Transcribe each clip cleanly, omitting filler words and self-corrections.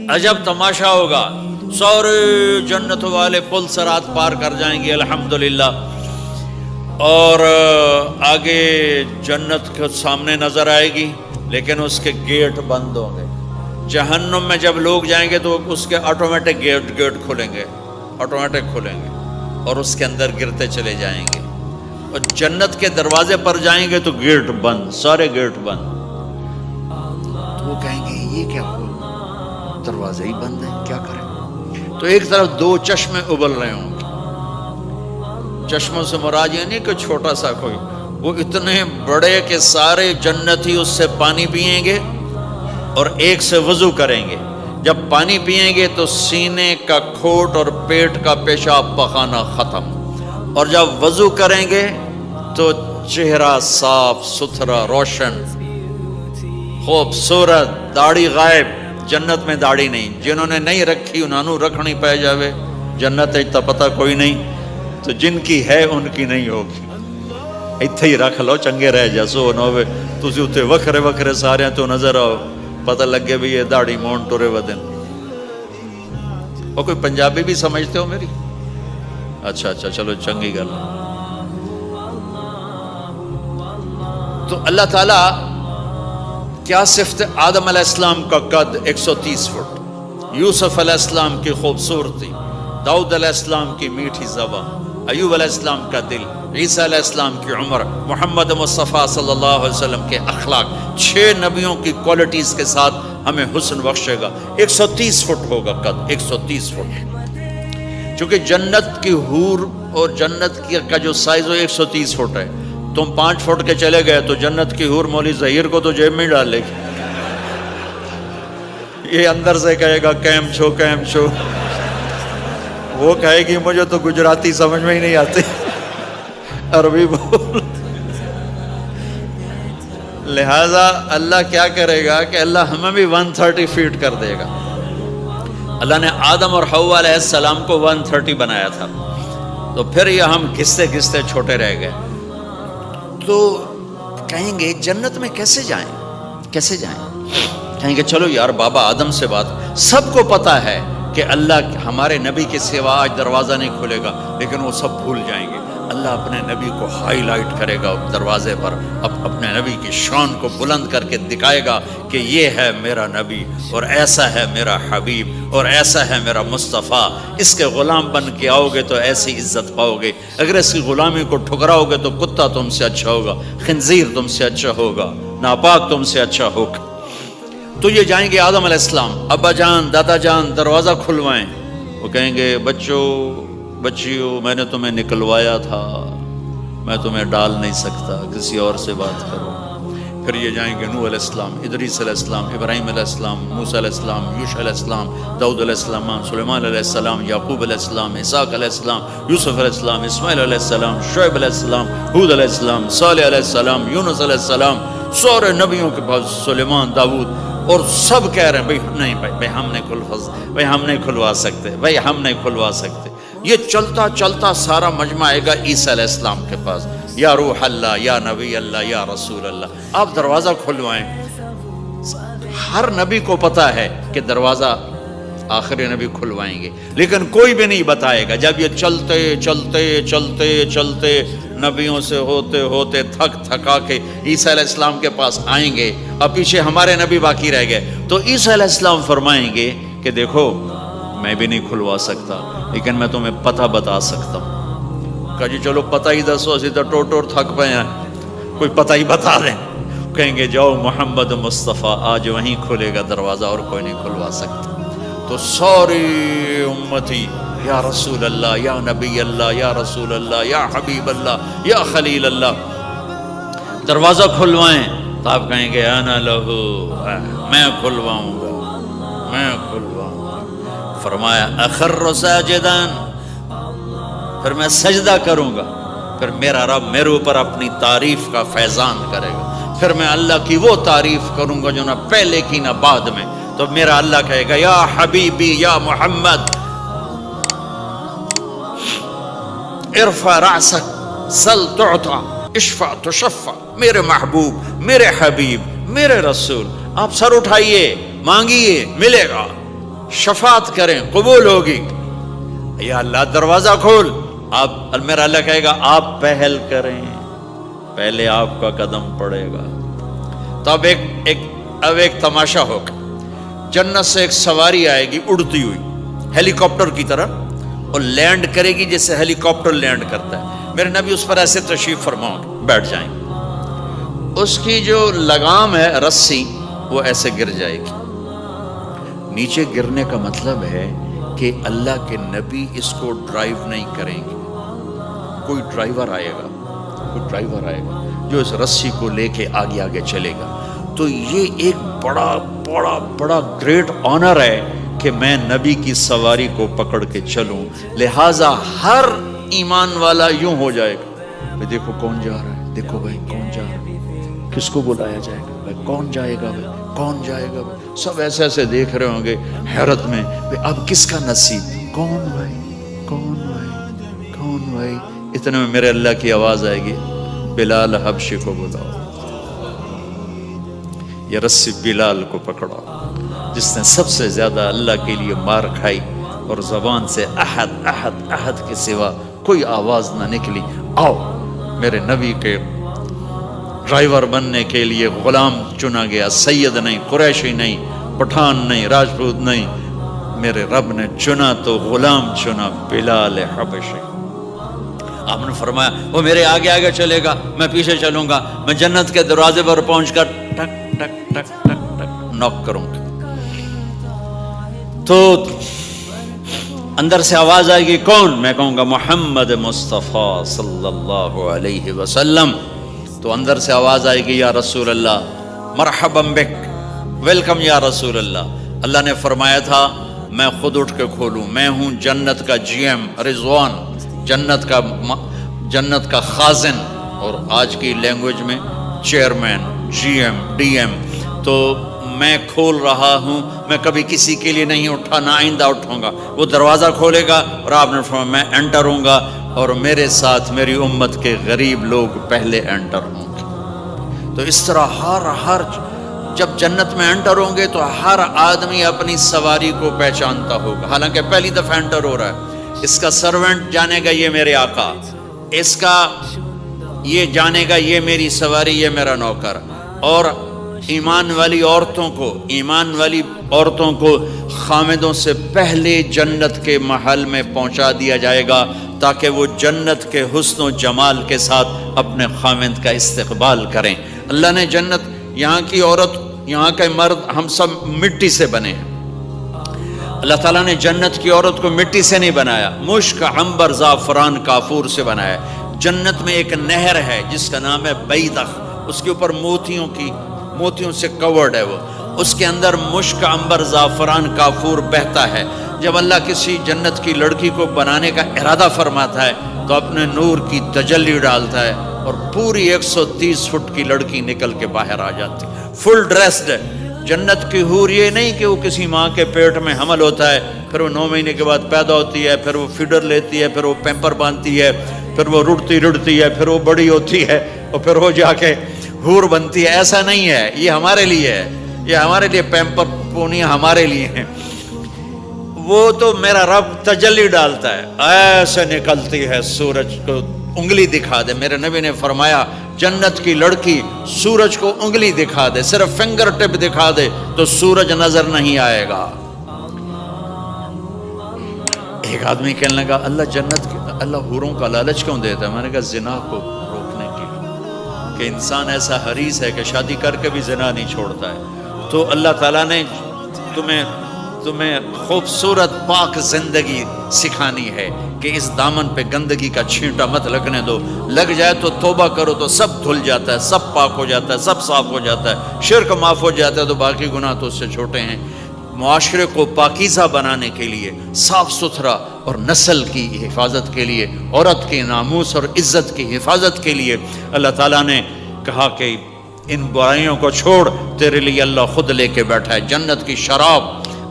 عجب تماشا ہوگا، سارے جنت والے پل صراط پار کر جائیں گے الحمدللہ، اور آگے جنت کے سامنے نظر آئے گی لیکن اس کے گیٹ بند ہوں گے۔ جہنم میں جب لوگ جائیں گے تو اس کے آٹومیٹک گیٹ کھلیں گے، آٹومیٹک کھلیں گے اور اس کے اندر گرتے چلے جائیں گے، اور جنت کے دروازے پر جائیں گے تو گیٹ بند، سارے گیٹ بند۔ تو وہ کہیں گے یہ کیا ہوا، دروازے ہی بند ہیں، کیا کریں؟ تو ایک طرف دو چشمے ابل رہے ہوں گے، چشموں سے مراد یہ نہیں کہ چھوٹا سا کوئی، وہ اتنے بڑے کہ سارے جنتی اس سے پانی پئیں گے اور ایک سے وضو کریں گے۔ جب پانی پئیں گے تو سینے کا کھوٹ اور پیٹ کا پیشاب پخانہ ختم، اور جب وضو کریں گے تو چہرہ صاف ستھرا روشن خوبصورت، داڑھی غائب۔ جنت میں داڑھی نہیں، جنہوں نے نہیں رکھی انہوں نے رکھنی پہ جاوے، جنت تا پتہ کوئی نہیں، تو جن کی ہے ان کی نہیں ہوگی۔ اتھے ہی رکھ لو چنگے رہ جاسو نہ ہوئے تسی اتھے وکھرے وکھرے سارے تو نظر آؤ، پتہ لگے بھی یہ داڑھی مون ٹورے ودن۔ اور کوئی پنجابی بھی سمجھتے ہو میری؟ اچھا چلو چنگی گل۔ تو اللہ تعالیٰ کیا صفت آدم علیہ السلام کا قد 130 فٹ، یوسف علیہ السلام کی خوبصورتی، داؤد علیہ السلام کی میٹھی زبان، ایوب علیہ السلام کا دل، عیسیٰ علیہ السلام کی عمر، محمد مصطفیٰ صلی اللہ علیہ وسلم کے اخلاق، 6 نبیوں کی کوالٹیز کے ساتھ ہمیں حسن بخشے گا۔ 130 فٹ ہوگا قد، 130 فٹ، چونکہ جنت کی حور اور جنت کا جو سائز ہے 130 فٹ ہے۔ تم 5 فٹ کے چلے گئے تو جنت کی حور مولی ظہیر کو تو جیب میں ڈالے گی، یہ اندر سے کہے گا کیم چھو، وہ کہے گی مجھے تو گجراتی سمجھ میں ہی نہیں آتی، عربی بول۔ لہذا اللہ کیا کرے گا کہ اللہ ہمیں بھی 130 فیٹ کر دے گا۔ اللہ نے آدم اور حوا علیہ السلام کو 130 بنایا تھا، تو پھر یہ ہم گھستے چھوٹے رہ گئے۔ تو کہیں گے جنت میں کیسے جائیں؟ کہیں گے چلو یار بابا آدم سے بات، سب کو پتا ہے کہ اللہ ہمارے نبی کے سوا آج دروازہ نہیں کھلے گا، لیکن وہ سب بھول جائیں گے۔ اللہ اپنے نبی کو ہائی لائٹ کرے گا دروازے پر، اپنے نبی کی شان کو بلند کر کے دکھائے گا کہ یہ ہے میرا نبی، اور ایسا ہے میرا حبیب، اور ایسا ہے میرا مصطفیٰ۔ اس کے غلام بن کے آؤ گے تو ایسی عزت پاؤ گے، اگر اس کی غلامی کو ٹھکراؤ گے تو کتا تم سے اچھا ہوگا، خنزیر تم سے اچھا ہوگا، ناپاک تم سے اچھا ہوگا۔ تو یہ جائیں گے آدم علیہ السلام، ابا جان دادا جان دروازہ کھلوائیں۔ وہ کہیں گے بچیو میں نے تمہیں نکلوایا تھا، میں تمہیں ڈال نہیں سکتا، کسی اور سے بات کرو۔ پھر یہ جائیں گے نوح علیہ السلام، ادریس علیہ السلام، ابراہیم علیہ السلام، موسیٰ علیہ السلام، یوشع علیہ السلام، داؤد علیہ السلام، سلیمان علیہ السلام، یعقوب علیہ السلام، اسحاق علیہ السلام، یوسف علیہ السلام، اسماعیل علیہ السلام، شعیب علیہ السلام، ہود علیہ السلام، صالح علیہ السلام، یونس علیہ السلام، سارے نبیوں کے پاس، سلیمان، داؤد، اور سب کہہ رہے ہیں بھائی ہم نہیں کھلوا سکتے۔ یہ چلتا سارا مجمع آئے گا عیسیٰ علیہ السلام کے پاس، یا روح اللہ، یا نبی اللہ، یا رسول اللہ، آپ دروازہ کھلوائیں۔ ہر نبی کو پتا ہے کہ دروازہ آخری نبی کھلوائیں گے، لیکن کوئی بھی نہیں بتائے گا۔ جب یہ چلتے نبیوں سے ہوتے تھکا کے عیسیٰ علیہ السلام کے پاس آئیں گے، اب پیچھے ہمارے نبی باقی رہ گئے، تو عیسیٰ علیہ السلام فرمائیں گے کہ دیکھو میں بھی نہیں کھلوا سکتا، لیکن میں تمہیں پتہ بتا سکتا ہوں۔ کہا جی چلو پتہ ہی دسو، اسی تو ٹور تھک پے ہیں، کوئی پتہ ہی بتا دیں۔ کہیں گے جاؤ محمد مصطفیٰ، آج وہیں کھلے گا دروازہ، اور کوئی نہیں کھلوا سکتا۔ تو ساری امتی یا رسول اللہ، یا نبی اللہ، یا رسول اللہ، یا حبیب اللہ، یا خلیل اللہ، دروازہ کھلوائیں۔ تو آپ کہیں گے انا لہو، میں کھلواؤں گا۔ فرمایا اخر ساجدان، پھر میں سجدہ کروں گا، پھر میرا رب میرے اوپر اپنی تعریف کا فیضان کرے گا، پھر میں اللہ کی وہ تعریف کروں گا جو نہ پہلے کی نہ بعد میں۔ تو میرا اللہ کہے گا یا حبیبی یا محمد ارفع رأسک سل تعطا اشفع تشفع، میرے محبوب، میرے حبیب، میرے رسول، آپ سر اٹھائیے، مانگیے، ملے گا۔ شفاعت کریں قبول ہوگی. یا اللہ دروازہ کھول. آپ میرا اللہ کہے گا آپ پہل کریں, پہلے آپ کا قدم پڑے گا. تو اب ایک تماشا ہوگا. جنت سے ایک سواری آئے گی اڑتی ہوئی ہیلی کاپٹر کی طرح, اور لینڈ کرے گی جیسے ہیلی کاپٹر لینڈ کرتا ہے. میرے نبی اس پر ایسے تشریف فرماؤں گے, بیٹھ جائیں گے. اس کی جو لگام ہے رسی وہ ایسے گر جائے گی. نیچے گرنے کا مطلب ہے کہ اللہ کے نبی اس کو ڈرائیو نہیں کریں گے. کوئی ڈرائیور آئے گا جو اس رسی کو لے کے آگے آگے چلے گا. تو یہ ایک بڑا بڑا بڑا گریٹ آنر ہے کہ میں نبی کی سواری کو پکڑ کے چلوں. لہٰذا ہر ایمان والا یوں ہو جائے گا, دیکھو کون جا رہا ہے, دیکھو بھائی کون جا رہا ہے, کس کو بلایا جائے گا, بھائی کون جائے گا, بھائی کون جائے گا. بھائی سب ایسے ایسے دیکھ رہے ہوں گے حیرت میں, اب کس کا نصیب, کون بھائی کون بھائی کون بھائی. اتنے میں میرے اللہ کی آواز آئے گی, بلال حبشی کو بلاؤ. یہ رسی بلال کو پکڑا جس نے سب سے زیادہ اللہ کے لیے مار کھائی, اور زبان سے احد احد احد کے سوا کوئی آواز نہ نکلی. آؤ, میرے نبی کے ڈرائیور بننے کے لیے غلام چنا گیا. سید نہیں, قریشی نہیں, پٹھان نہیں, راجپوت نہیں, میرے رب نے چنا تو غلام چنا, بلال حبشی. آپ نے فرمایا وہ میرے آگے آگے چلے گا, میں پیچھے چلوں گا. میں جنت کے دروازے پر پہنچ کر ٹک ٹک ٹک ٹک ٹک نوک کروں گا. تو اندر سے آواز آئے گی, کون؟ میں کہوں گا محمد مصطفیٰ صلی اللہ علیہ وسلم. تو اندر سے آواز آئے گی, یا رسول اللہ, مرحبا بک, ویلکم یا رسول اللہ. اللہ نے فرمایا تھا میں خود اٹھ کے کھولوں. میں ہوں جنت کا جی ایم رضوان, جنت کا خازن, اور آج کی لینگویج میں chairman, G M, D M. تو میں کھول رہا ہوں, میں کبھی کسی کے لیے نہیں اٹھا, نہ آئندہ اٹھوں گا. وہ دروازہ کھولے گا اور آپ نے فرمایا میں انٹر ہوں گا, اور میرے ساتھ میری امت کے غریب لوگ پہلے انٹر ہوں گے. تو اس طرح ہر جب جنت میں انٹر ہوں گے تو ہر آدمی اپنی سواری کو پہچانتا ہوگا. حالانکہ پہلی دفعہ انٹر ہو رہا ہے. اس کا سرونٹ جانے گا یہ میرے آقا, اس کا یہ جانے گا یہ میری سواری, یہ میرا نوکر. اور ایمان والی عورتوں کو خامدوں سے پہلے جنت کے محل میں پہنچا دیا جائے گا, تاکہ وہ جنت کے حسن و جمال کے ساتھ اپنے خامد کا استقبال کریں. اللہ نے جنت, یہاں کی عورت, یہاں کے مرد, ہم سب مٹی سے بنے ہیں. اللہ تعالیٰ نے جنت کی عورت کو مٹی سے نہیں بنایا, مشک, عنبر, زعفران, کافور سے بنایا. جنت میں ایک نہر ہے جس کا نام ہے بیدخ, اس کے اوپر موتیوں سے کورڈ ہے. وہ اس کے اندر مشک, عنبر, زعفران, کافور بہتا ہے. جب اللہ کسی جنت کی لڑکی کو بنانے کا ارادہ فرماتا ہے تو اپنے نور کی تجلی ڈالتا ہے, اور پوری 130 فٹ کی لڑکی نکل کے باہر آ جاتی, فل ڈریسڈ ہے. جنت کی حور یہ نہیں کہ وہ کسی ماں کے پیٹ میں حمل ہوتا ہے, پھر وہ 9 مہینے کے بعد پیدا ہوتی ہے, پھر وہ فیڈر لیتی ہے, پھر وہ پیمپر باندھتی ہے, پھر وہ رڑتی ہے, پھر وہ بڑی ہوتی ہے, اور پھر وہ جا کے حور بنتی ہے. ایسا نہیں ہے, یہ ہمارے لیے ہے, یہ ہمارے لیے پیمپر پونی ہمارے لیے ہیں. وہ تو میرا رب تجلی ڈالتا ہے, ایسے نکلتی ہے سورج کو انگلی دکھا دے. میرے نبی نے فرمایا جنت کی لڑکی سورج کو انگلی دکھا دے, صرف فنگر ٹپ دکھا دے تو سورج نظر نہیں آئے گا. ایک آدمی کہنے لگا اللہ حوروں کا لالچ کیوں دیتا ہے؟ میں نے کہا زنا کو روکنے کے لیے, کہ انسان ایسا حریص ہے کہ شادی کر کے بھی زنا نہیں چھوڑتا ہے. تو اللہ تعالیٰ نے تمہیں خوبصورت پاک زندگی سکھانی ہے کہ اس دامن پہ گندگی کا چھینٹا مت لگنے دو. لگ جائے تو توبہ کرو تو سب دھل جاتا ہے, سب پاک ہو جاتا ہے, سب صاف ہو جاتا ہے, شرک معاف ہو جاتا ہے, تو باقی گناہ تو اس سے چھوٹے ہیں. معاشرے کو پاکیزہ بنانے کے لیے, صاف ستھرا, اور نسل کی حفاظت کے لیے, عورت کے ناموس اور عزت کی حفاظت کے لیے اللہ تعالیٰ نے کہا کہ ان برائیوں کو چھوڑ, تیرے لیے اللہ خود لے کے بیٹھا ہے جنت کی شراب.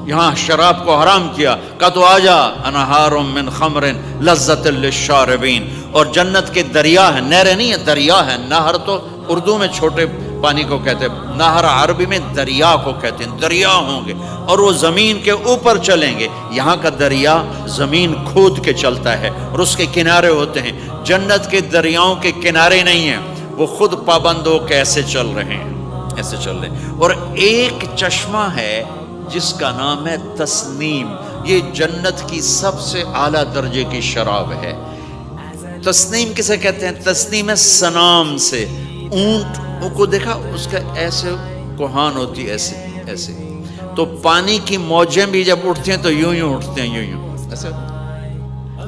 یہاں شراب کو حرام کیا, کہا تو آجا انہار من خمر لذت للشاربین. اور جنت کے دریا ہیں, نہریں نہیں ہیں, دریا ہیں. نہر تو اردو میں چھوٹے پانی کو کہتے ہیں، نہر عربی میں دریا کو کہتے ہیں، دریا ہوں گے اور وہ زمین کے اوپر چلیں گے۔ یہاں کا دریا زمین کھود کے چلتا ہے اور اس کے کنارے ہوتے ہیں۔ جنت کے دریاؤں کے کنارے نہیں ہیں، وہ خود پابند ہو کے ایسے چل رہے ہیں، ایسے چل رہے ہیں۔ اور ایک چشمہ ہے جس کا نام ہے تسنیم، یہ جنت کی سب سے اعلیٰ درجے کی شراب ہے۔ تسنیم کسے کہتے ہیں؟ تسنیم ہے سنام سے، اونٹ کو دیکھا اس کا ایسے کوہان ہوتی ہے، ایسے ایسے، تو پانی کی موجیں بھی جب اٹھتی ہیں تو یوں یوں اٹھتے ہیں، یوں یوں ایسے،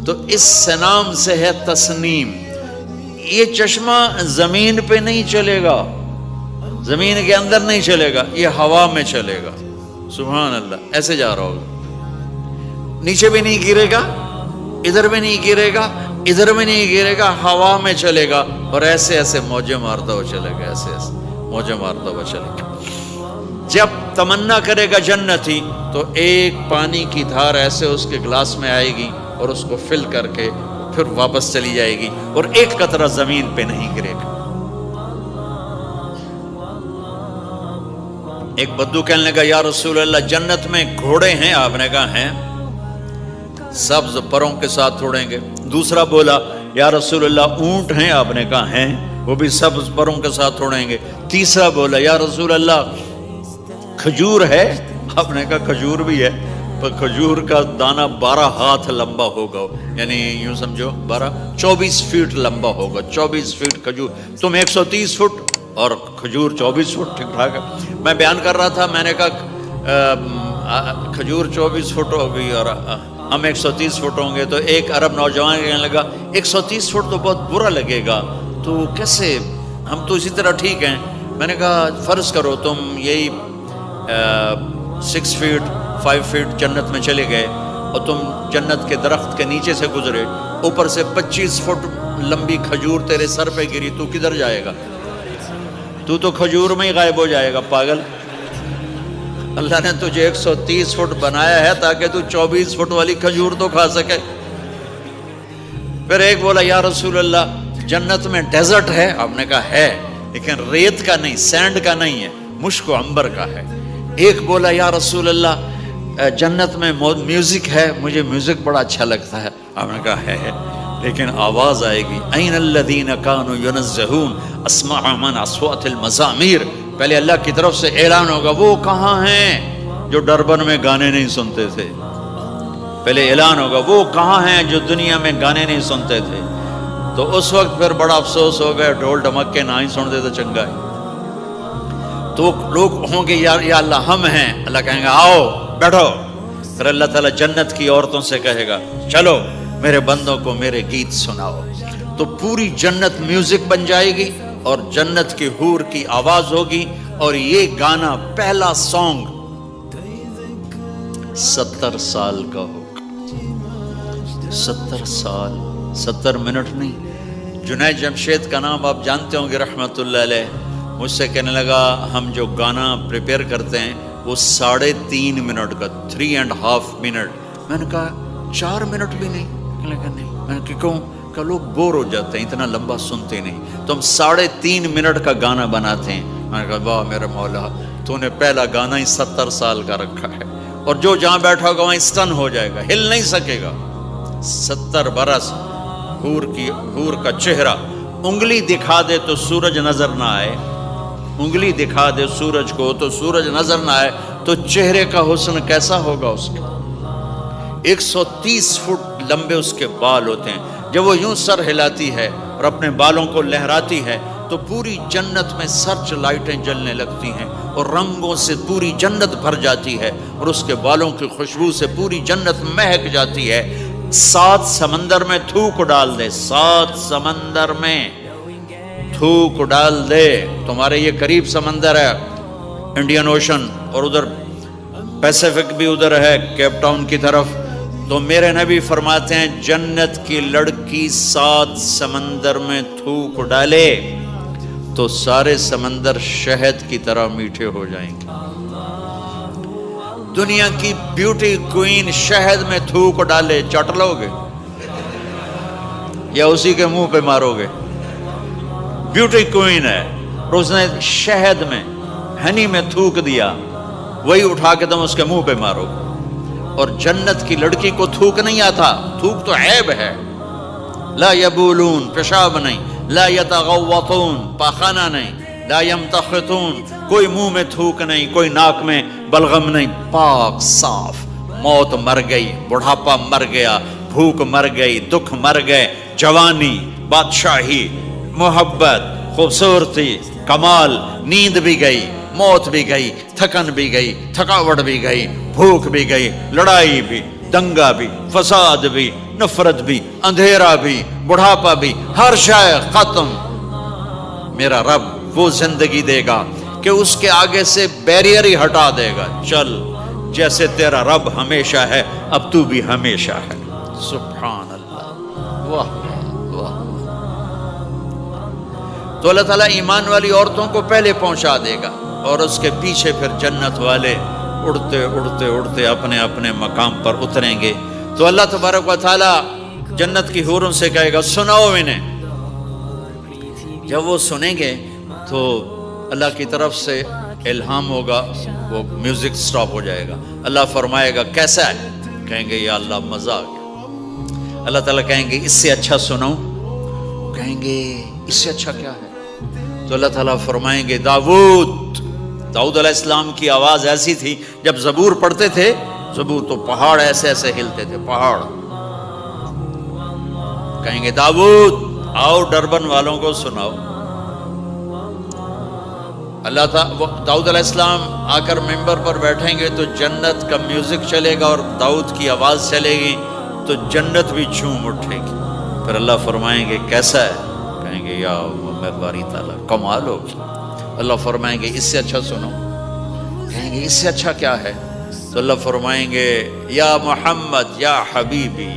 تو اس سنام سے ہے تسنیم۔ یہ چشمہ زمین پہ نہیں چلے گا، زمین کے اندر نہیں چلے گا، یہ ہوا میں چلے گا، سبحان اللہ، ایسے جا رہا ہوگا، نیچے بھی نہیں گرے گا، ادھر بھی نہیں گرے گا، ادھر میں نہیں گرے گا، ہوا میں چلے گا اور ایسے ایسے موجیں مارتا ہوا چلے گا، ایسے ایسے موجیں مارتا ہوا چلے گا۔ جب تمنا کرے گا جنتی تو ایک پانی کی دھار ایسے اس کے گلاس میں آئے گی اور اس کو فل کر کے پھر واپس چلی جائے گی اور ایک قطرہ زمین پہ نہیں گرے گا۔ ایک بدو کہنے لگا یا رسول اللہ جنت میں گھوڑے ہیں؟ آپ نے کہا ہیں، سبز پروں کے ساتھ اڑیں گے۔ دوسرا بولا یا رسول اللہ اونٹ ہیں؟ آپ نے کہا ہیں، وہ بھی سبز پروں کے ساتھ اڑیں گے۔ تیسرا بولا یا رسول اللہ کھجور ہے؟ آپ نے کہا کھجور بھی ہے، پر کھجور کا دانہ 12 ہاتھ لمبا ہوگا، یعنی یوں سمجھو 24 فٹ لمبا ہوگا، 24 فٹ کھجور، تم 130 فٹ اور کھجور 24 فٹ، ٹھیک ٹھاک ہے۔ میں بیان کر رہا تھا، میں نے کہا کھجور 24 فٹ ہوگی اور ہم 130 فٹ ہوں گے، تو ایک عرب نوجوان کہنے لگا 130 فٹ تو بہت برا لگے گا، تو کیسے، ہم تو اسی طرح ٹھیک ہیں۔ میں نے کہا فرض کرو تم یہی 6 فٹ 5 فٹ جنت میں چلے گئے اور تم جنت کے درخت کے نیچے سے گزرے، اوپر سے 25 فٹ لمبی کھجور تیرے سر پہ گری، تو کدھر جائے گا؟ تو کھجور میں ہی غائب ہو جائے گا، پاگل۔ اللہ نے تجھے 130 فٹ بنایا ہے تاکہ تو 24 فٹ والی کھجور تو کھا سکے۔ پھر ایک بولا یا رسول اللہ جنت میں ڈیزرٹ ہے؟ آپ نے کہا ہے، لیکن ریت کا نہیں، سینڈ کا نہیں ہے، مشک و عنبر کا ہے۔ ایک بولا یا رسول اللہ جنت میں میوزک ہے؟ مجھے میوزک بڑا اچھا لگتا ہے۔ آپ نے کہا ہے، لیکن آواز آئے گی این الذین کانوا ینزہون اسمع من اصوات المزامیر، پہلے اللہ کی طرف سے اعلان ہوگا وہ کہاں ہیں جو ڈربن میں گانے نہیں سنتے تھے، پہلے اعلان ہوگا وہ کہاں ہیں جو دنیا میں گانے نہیں سنتے تھے، تو اس وقت پھر بڑا افسوس ہوگا، ڈھول ڈھمکے نہ ہی سنتے تو چنگا ہے۔ تو لوگ ہوں گے یا اللہ ہم ہیں، اللہ کہیں گا آؤ بیٹھو، پھر اللہ تعالیٰ جنت کی عورتوں سے کہے گا چلو میرے بندوں کو میرے گیت سناؤ، تو پوری جنت میوزک بن جائے گی اور جنت کی حور کی آواز ہوگی، اور یہ گانا پہلا سانگ 70 سال کا ہوگا، 70 سال، 70 منٹ نہیں۔ جنید جمشید کا نام آپ جانتے ہوں گے رحمت اللہ علیہ، مجھ سے کہنے لگا ہم جو گانا پریپیئر کرتے ہیں وہ 3.5 منٹ کا، 3.5 منٹ۔ میں نے کہا 4 منٹ بھی نہیں؟ کہنے لگا نہیں۔ میں نے کہا کیوں؟ کہ لوگ بور ہو جاتے ہیں، اتنا لمبا سنتے نہیں، تو ہم 3.5 منٹ کا گانا بناتے ہیں۔ میں نے کہا واہ میرے مولا، تو نے پہلا گانا ہی 70 سال کا رکھا ہے، اور جو جہاں بیٹھا ہوگا وہیں اسٹن ہو جائے گا، ہل نہیں سکے گا۔ 70 برس حور کا چہرہ، انگلی دکھا دے تو سورج نظر نہ آئے، انگلی دکھا دے سورج کو تو سورج نظر نہ آئے، تو چہرے کا حسن کیسا ہوگا اس کے؟ 130 فٹ لمبے اس کے بال ہوتے ہیں، جب وہ یوں سر ہلاتی ہے اور اپنے بالوں کو لہراتی ہے تو پوری جنت میں سرچ لائٹیں جلنے لگتی ہیں اور رنگوں سے پوری جنت بھر جاتی ہے، اور اس کے بالوں کی خوشبو سے پوری جنت مہک جاتی ہے۔ 7 سمندر میں تھوک ڈال دے، 7 سمندر میں تھوک ڈال دے، تمہارے یہ قریب سمندر ہے انڈین اوشن، اور ادھر پیسیفک بھی ادھر ہے کیپ ٹاؤن کی طرف، تو میرے نبی فرماتے ہیں جنت کی لڑکی 7 سمندر میں تھوک ڈالے تو سارے سمندر شہد کی طرح میٹھے ہو جائیں گے۔ دنیا کی بیوٹی کوئین شہد میں تھوک ڈالے، چٹ لو گے یا اسی کے منہ پہ مارو گے؟ بیوٹی کوئین ہے، اور اس نے شہد میں ہنی میں تھوک دیا، وہی اٹھا کے تم اس کے منہ پہ مارو گے۔ اور جنت کی لڑکی کو تھوک نہیں آتا، تھوک تو عیب ہے۔ لا یبولون، پیشاب نہیں، لا یتغوطون، پاخانہ نہیں، لا یمتخطون، کوئی منہ میں تھوک نہیں، کوئی ناک میں بلغم نہیں، پاک صاف۔ موت مر گئی، بڑھاپا مر گیا، بھوک مر گئی، دکھ مر گئے، جوانی، بادشاہی، محبت، خوبصورتی، کمال، نیند بھی گئی، موت بھی گئی، تھکن بھی گئی، تھکاوٹ بھی گئی، بھوک بھی گئی، لڑائی بھی، دنگا بھی، فساد بھی، نفرت بھی، اندھیرا بھی، بڑھاپا بھی، ہر شے ختم۔ میرا رب وہ زندگی دے گا کہ اس کے آگے سے بیریئر ہی ہٹا دے گا، چل جیسے تیرا رب ہمیشہ ہے اب تو بھی ہمیشہ ہے۔ سبحان اللہ، واہ واہ۔ تو اللہ تعالیٰ ایمان والی عورتوں کو پہلے پہنچا دے گا اور اس کے پیچھے پھر جنت والے اڑتے اڑتے اڑتے اپنے اپنے مقام پر اتریں گے۔ تو اللہ تبارک و تعالیٰ جنت کی حوروں سے کہے گا سناؤ انہیں۔ جب وہ سنیں گے تو اللہ کی طرف سے الہام ہوگا، وہ میوزک سٹاپ ہو جائے گا، اللہ فرمائے گا کیسا ہے؟ کہیں گے یا اللہ مزہ آ گیا۔ اللہ تعالیٰ کہیں گے اس سے اچھا سناؤں؟ کہیں گے اس سے اچھا کیا ہے؟ تو اللہ تعالیٰ فرمائیں گے داؤد علیہ السلام کی آواز ایسی تھی، جب زبور پڑھتے تھے، زبور تو پہاڑ ایسے ایسے ہلتے تھے، پہاڑ۔ کہیں گے داؤد آؤ ڈربن والوں کو سناؤ۔ اللہ تعالیٰ داؤد علیہ السلام آ کر ممبر پر بیٹھیں گے تو جنت کا میوزک چلے گا اور داؤد کی آواز چلے گی تو جنت بھی جھوم اٹھے گی۔ پھر اللہ فرمائیں گے کیسا ہے؟ کہیں گے یا میں باری تعالیٰ کمال ہوگی۔ اللہ فرمائیں گے اس سے اچھا سنو۔ کہیں گے اس سے اچھا کیا ہے؟ تو اللہ فرمائیں گے یا محمد یا حبیبی،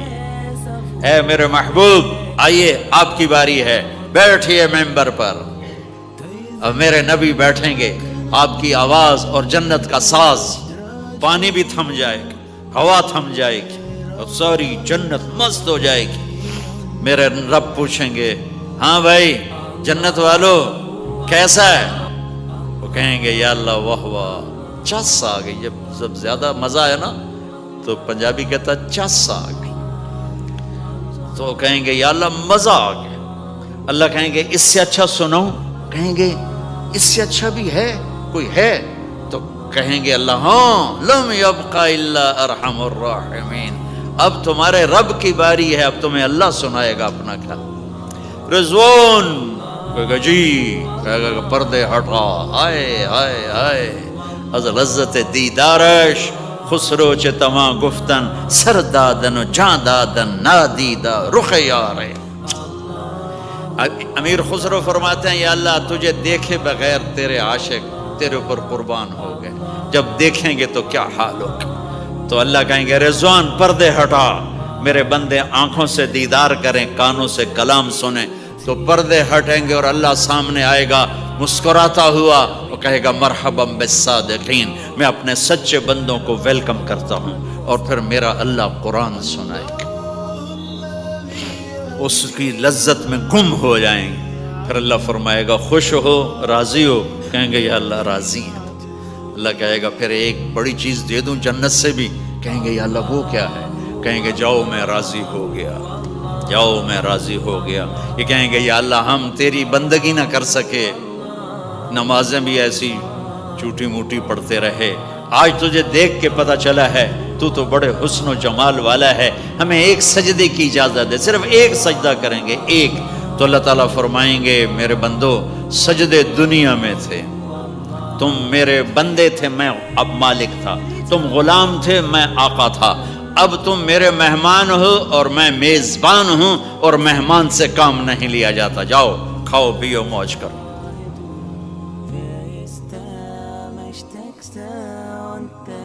اے میرے محبوب آئیے آپ کی باری ہے، بیٹھیے ممبر پر۔ اب میرے نبی بیٹھیں گے، آپ کی آواز اور جنت کا ساز، پانی بھی تھم جائے گا، ہوا تھم جائے گی اور ساری جنت مست ہو جائے گی۔ میرے رب پوچھیں گے ہاں بھائی جنت والو کیسا ہے؟ وہ کہیں گے یا اللہ واہ واہ، چس آ گئی۔ جب زیادہ مزہ ہے نا تو پنجابی کہتا چس آ گئی، تو کہیں گے یا اللہ مزہ آ گیا۔ اللہ کہیں گے اس سے اچھا سنو؟ کہیں گے اس سے اچھا بھی ہے، کوئی ہے؟ تو کہیں گے اللہ ہاں لم یبق الا ارحم الراحمین، اب تمہارے رب کی باری ہے، اب تمہیں اللہ سنائے گا اپنا کیا۔ رضوان کہے گا جی، کہے گا پردے ہٹا، ہائے ہائے ہائے از لذت دیدارش خسرو چه تما گفتن سر دادن و جان دادن نادیدہ رخ یارے۔ امیر خسرو فرماتے ہیں یا اللہ تجھے دیکھے بغیر تیرے عاشق تیرے اوپر قربان ہو گئے، جب دیکھیں گے تو کیا حال ہوگا۔ تو اللہ کہیں گے رضوان پردے ہٹا، میرے بندے آنکھوں سے دیدار کریں، کانوں سے کلام سنیں، تو پردے ہٹیں گے اور اللہ سامنے آئے گا مسکراتا ہوا، وہ کہے گا مرحبا بالصادقین، میں اپنے سچے بندوں کو ویلکم کرتا ہوں۔ اور پھر میرا اللہ قرآن سنائے گا، اس کی لذت میں گم ہو جائیں گے۔ پھر اللہ فرمائے گا خوش ہو، راضی ہو؟ کہیں گے یا اللہ راضی ہیں۔ اللہ کہے گا پھر ایک بڑی چیز دے دوں جنت سے بھی؟ کہیں گے یا اللہ وہ کیا ہے؟ کہیں گے جاؤ میں راضی ہو گیا، جاؤ میں راضی ہو گیا۔ یہ کہیں گے یا اللہ ہم تیری بندگی نہ کر سکے، نمازیں بھی ایسی چوٹی موٹی پڑھتے رہے، آج تجھے دیکھ کے پتہ چلا ہے تو بڑے حسن و جمال والا ہے، ہمیں ایک سجدے کی اجازت ہے، صرف ایک سجدہ کریں گے، ایک۔ تو اللہ تعالیٰ فرمائیں گے میرے بندو سجدے دنیا میں تھے، تم میرے بندے تھے، میں اب مالک تھا، تم غلام تھے، میں آقا تھا، اب تم میرے مہمان ہو اور میں میزبان ہوں، اور مہمان سے کام نہیں لیا جاتا، جاؤ کھاؤ پیو موج کرو۔ Wer ist der Mächtigste und der